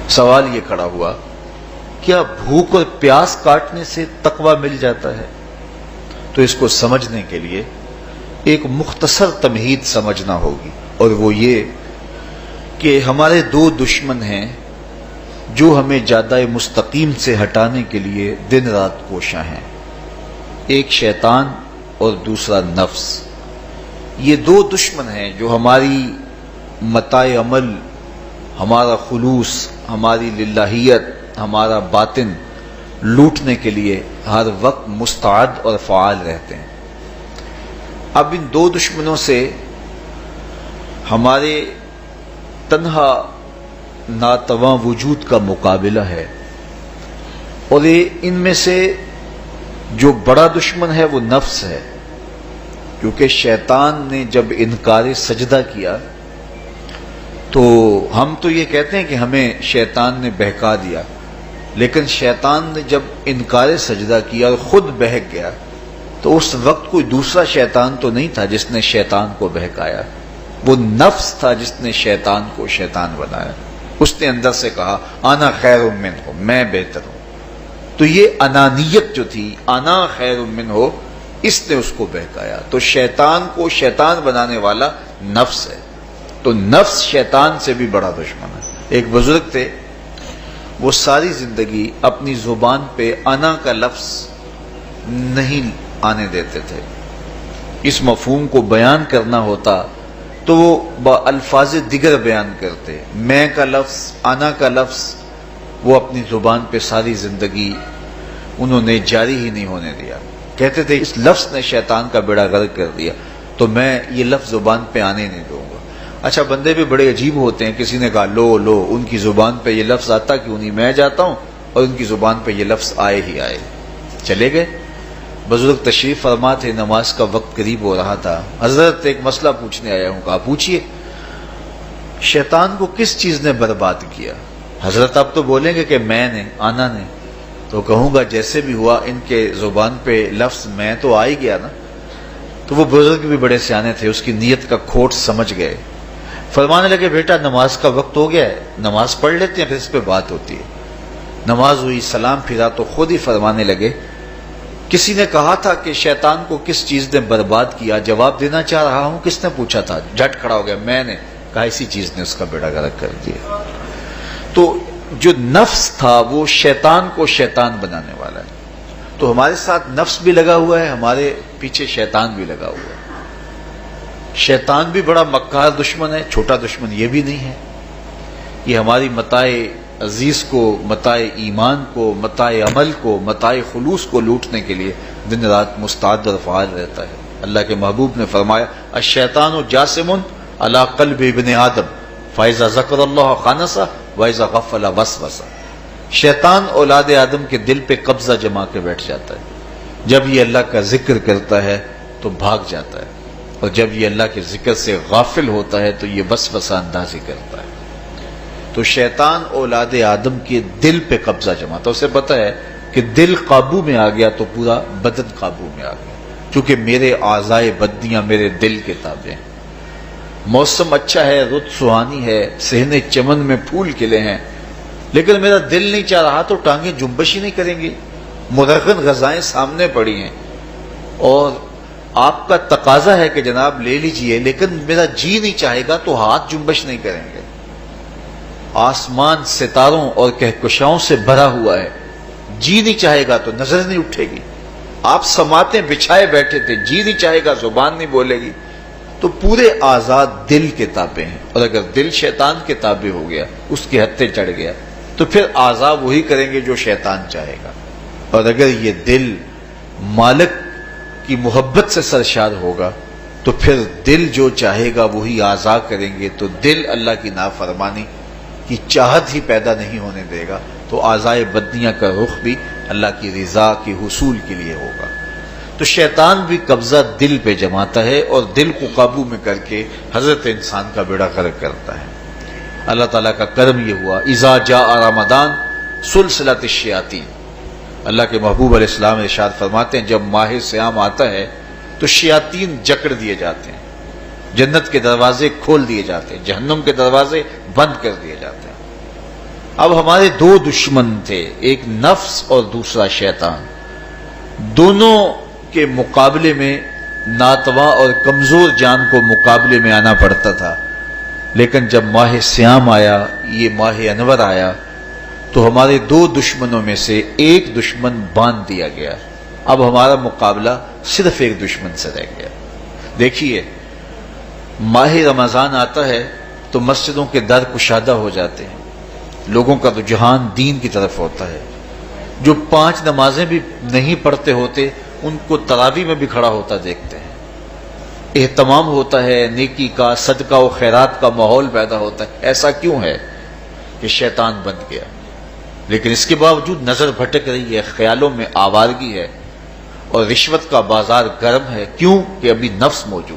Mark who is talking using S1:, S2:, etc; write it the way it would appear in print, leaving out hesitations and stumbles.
S1: سوال یہ کھڑا ہوا، کیا بھوک اور پیاس کاٹنے سے تقوی مل جاتا ہے؟ تو اس کو سمجھنے کے لیے ایک مختصر تمہید سمجھنا ہوگی، اور وہ یہ کہ ہمارے دو دشمن ہیں جو ہمیں جادہ مستقیم سے ہٹانے کے لیے دن رات کوشاں ہیں، ایک شیطان اور دوسرا نفس۔ یہ دو دشمن ہیں جو ہماری متاع عمل، ہمارا خلوص، ہماری للہیت، ہمارا باطن لوٹنے کے لیے ہر وقت مستعد اور فعال رہتے ہیں۔ اب ان دو دشمنوں سے ہمارے تنہا ناتواں وجود کا مقابلہ ہے، اور ان میں سے جو بڑا دشمن ہے وہ نفس ہے، کیونکہ شیطان نے جب انکار سجدہ کیا تو ہم تو یہ کہتے ہیں کہ ہمیں شیطان نے بہکا دیا، لیکن شیطان نے جب انکار سجدہ کیا اور خود بہک گیا تو اس وقت کوئی دوسرا شیطان تو نہیں تھا جس نے شیطان کو بہکایا، وہ نفس تھا جس نے شیطان کو شیطان بنایا۔ اس نے اندر سے کہا انا خیر منہ، میں بہتر ہوں۔ تو یہ انانیت جو تھی، انا خیر منہ، اس نے اس کو بہکایا۔ تو شیطان کو شیطان بنانے والا نفس ہے، تو نفس شیطان سے بھی بڑا دشمن ہے۔ ایک بزرگ تھے، وہ ساری زندگی اپنی زبان پہ انا کا لفظ نہیں آنے دیتے تھے۔ اس مفہوم کو بیان کرنا ہوتا تو وہ الفاظ دیگر بیان کرتے، میں کا لفظ، انا کا لفظ وہ اپنی زبان پہ ساری زندگی انہوں نے جاری ہی نہیں ہونے دیا۔ کہتے تھے اس لفظ نے شیطان کا بیڑا غرق کر دیا، تو میں یہ لفظ زبان پہ آنے نہیں دوں گا۔ اچھا، بندے بھی بڑے عجیب ہوتے ہیں، کسی نے کہا لو لو، ان کی زبان پہ یہ لفظ آتا کیوں نہیں، میں جاتا ہوں اور ان کی زبان پہ یہ لفظ آئے ہی آئے، چلے گئے۔ بزرگ تشریف فرما تھے، نماز کا وقت قریب ہو رہا تھا، حضرت ایک مسئلہ پوچھنے آیا ہوں۔ کہا پوچھئے۔ شیطان کو کس چیز نے برباد کیا؟ حضرت آپ تو بولیں گے کہ میں نے، آنا نے، تو کہوں گا جیسے بھی ہوا ان کے زبان پہ لفظ میں تو آ ہی گیا نا۔ تو وہ بزرگ بھی بڑے سیانے تھے، اس کی نیت کا کھوٹ سمجھ گئے۔ فرمانے لگے بیٹا نماز کا وقت ہو گیا ہے، نماز پڑھ لیتے ہیں پھر اس پہ بات ہوتی ہے۔ نماز ہوئی، سلام پھرا تو خود ہی فرمانے لگے، کسی نے کہا تھا کہ شیطان کو کس چیز نے برباد کیا، جواب دینا چاہ رہا ہوں، کس نے پوچھا تھا؟ جھٹ کھڑا ہو گیا، میں نے کہا اسی چیز نے اس کا بیڑا غرق کر دیا۔ تو جو نفس تھا وہ شیطان کو شیطان بنانے والا ہے۔ تو ہمارے ساتھ نفس بھی لگا ہوا ہے، ہمارے پیچھے شیطان بھی لگا ہوا ہے۔ شیطان بھی بڑا مکار دشمن ہے، چھوٹا دشمن یہ بھی نہیں ہے۔ یہ ہماری متاع عزیز کو، متاع ایمان کو، متاع عمل کو، متاع خلوص کو لوٹنے کے لیے دن رات مستعد اور فعال رہتا ہے۔ اللہ کے محبوب نے فرمایا الشیطان جاسم علی قلب ابن آدم فاذا ذکر اللہ خانسہ واذا غفل وسوسہ۔ شیطان اولاد آدم کے دل پہ قبضہ جما کے بیٹھ جاتا ہے، جب یہ اللہ کا ذکر کرتا ہے تو بھاگ جاتا ہے، اور جب یہ اللہ کے ذکر سے غافل ہوتا ہے تو یہ وسوسہ اندازی کرتا ہے۔ تو شیطان اولاد آدم کے دل پہ قبضہ جماتا ہے، اسے پتہ ہے کہ دل قابو میں آ گیا تو پورا بدن قابو میں آ گیا، کیونکہ میرے اعضائے بدنیاں میرے دل کے تابع ہیں۔ موسم اچھا ہے، رت سہانی ہے، صحن چمن میں پھول کھلے ہیں، لیکن میرا دل نہیں چاہ رہا تو ٹانگیں جنبش ہی نہیں کریں گی۔ مرغن غذائیں سامنے پڑی ہیں اور آپ کا تقاضا ہے کہ جناب لے لیجئے، لیکن میرا جی نہیں چاہے گا تو ہاتھ جنبش نہیں کریں گے۔ آسمان ستاروں اور کہکشاؤں سے بھرا ہوا ہے، جی نہیں چاہے گا تو نظر نہیں اٹھے گی۔ آپ سماعتیں بچھائے بیٹھے تھے، جی نہیں چاہے گا زبان نہیں بولے گی۔ تو پورے آزاد دل کے تابع ہیں، اور اگر دل شیطان کے تابع ہو گیا، اس کے ہتھے چڑھ گیا، تو پھر اعضاء وہی کریں گے جو شیطان چاہے گا۔ اور اگر یہ دل مالک کی محبت سے سرشار ہوگا تو پھر دل جو چاہے گا وہی اعضاء کریں گے، تو دل اللہ کی نافرمانی کی چاہت ہی پیدا نہیں ہونے دے گا، تو اعضائے بدنیاں کا رخ بھی اللہ کی رضا کے حصول کے لیے ہوگا۔ تو شیطان بھی قبضہ دل پہ جماتا ہے اور دل کو قابو میں کر کے حضرت انسان کا بیڑا غرق کرتا ہے۔ اللہ تعالیٰ کا کرم یہ ہوا اذا جاء رمضان سلسلۃ الشیاطین، اللہ کے محبوب علیہ السلام ارشاد فرماتے ہیں جب ماہ صیام آتا ہے تو شیاطین جکڑ دیے جاتے ہیں، جنت کے دروازے کھول دیے جاتے ہیں، جہنم کے دروازے بند کر دیے جاتے ہیں۔ اب ہمارے دو دشمن تھے، ایک نفس اور دوسرا شیطان. دونوں کے مقابلے میں ناتواں اور کمزور جان کو مقابلے میں آنا پڑتا تھا. لیکن جب ماہ سیام آیا، یہ ماہ انور آیا، تو ہمارے دو دشمنوں میں سے ایک دشمن باندھ دیا گیا. اب ہمارا مقابلہ صرف ایک دشمن سے رہ گیا. دیکھیے، ماہ رمضان آتا ہے تو مسجدوں کے در کشادہ ہو جاتے ہیں، لوگوں کا رجحان دین کی طرف ہوتا ہے. جو 5 نمازیں بھی نہیں پڑھتے ہوتے ان کو تراویح میں بھی کھڑا ہوتا دیکھتے ہیں. اہتمام ہوتا ہے، نیکی کا، صدقہ و خیرات کا ماحول پیدا ہوتا ہے. ایسا کیوں ہے؟ کہ شیطان بن گیا. لیکن اس کے باوجود نظر بھٹک رہی ہے، خیالوں میں آوارگی ہے، اور رشوت کا بازار گرم ہے. کیوں؟ کہ ابھی نفس موجود